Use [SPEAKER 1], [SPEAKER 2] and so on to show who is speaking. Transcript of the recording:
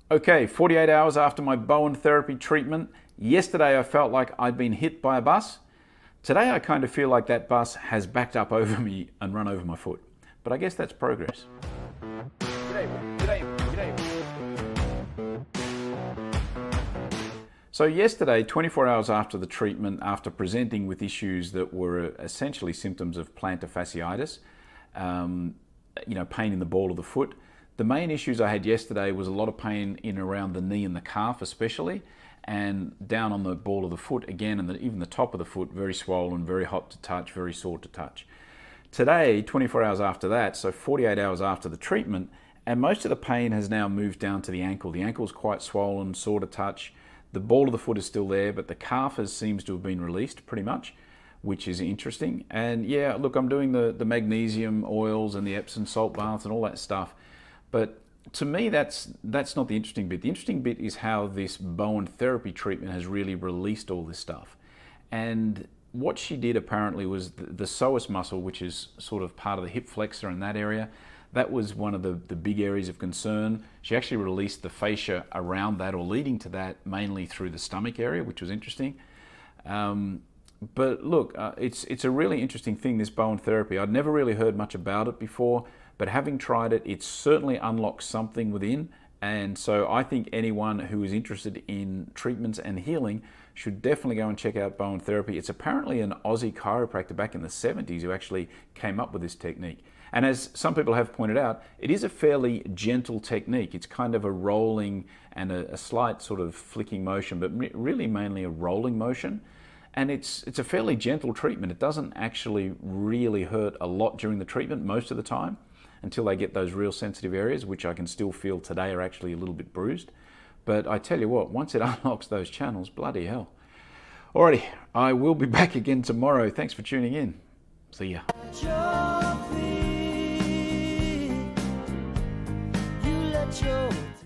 [SPEAKER 1] Okay, 48 hours after my Bowen therapy treatment. Yesterday I felt like I'd been hit by a bus. Today I kind of feel like that bus has backed up over me and run over my foot. But I guess that's progress. So yesterday, 24 hours after the treatment, after presenting with issues that were essentially symptoms of plantar fasciitis, pain in the ball of the foot, the main issues I had yesterday was a lot of pain in around the knee and the calf especially, and down on the ball of the foot again, and even the top of the foot, very swollen, very hot to touch, very sore to touch. Today, 24 hours after that, so 48 hours after the treatment, and most of the pain has now moved down to the ankle. The ankle's quite swollen, sore to touch. The ball of the foot is still there, but the calf seems to have been released pretty much, which is interesting. And yeah, look, I'm doing the magnesium oils and the Epsom salt baths and all that stuff. But to me, that's not the interesting bit. The interesting bit is how this Bowen therapy treatment has really released all this stuff. And what she did apparently was the psoas muscle, which is sort of part of the hip flexor in that area. That was one of the big areas of concern. She actually released the fascia around that or leading to that mainly through the stomach area, which was interesting. But look, it's a really interesting thing, this Bowen therapy. I'd never really heard much about it before, but having tried it, it certainly unlocks something within. And so I think anyone who is interested in treatments and healing should definitely go and check out Bowen therapy. It's apparently an Aussie chiropractor back in the 70s who actually came up with this technique. And as some people have pointed out, it is a fairly gentle technique. It's kind of a rolling and a slight sort of flicking motion, but really mainly a rolling motion. And it's a fairly gentle treatment. It doesn't actually really hurt a lot during the treatment most of the time until they get those real sensitive areas, which I can still feel today are actually a little bit bruised. But I tell you what, once it unlocks those channels, bloody hell. Alrighty, I will be back again tomorrow. Thanks for tuning in. See ya. Your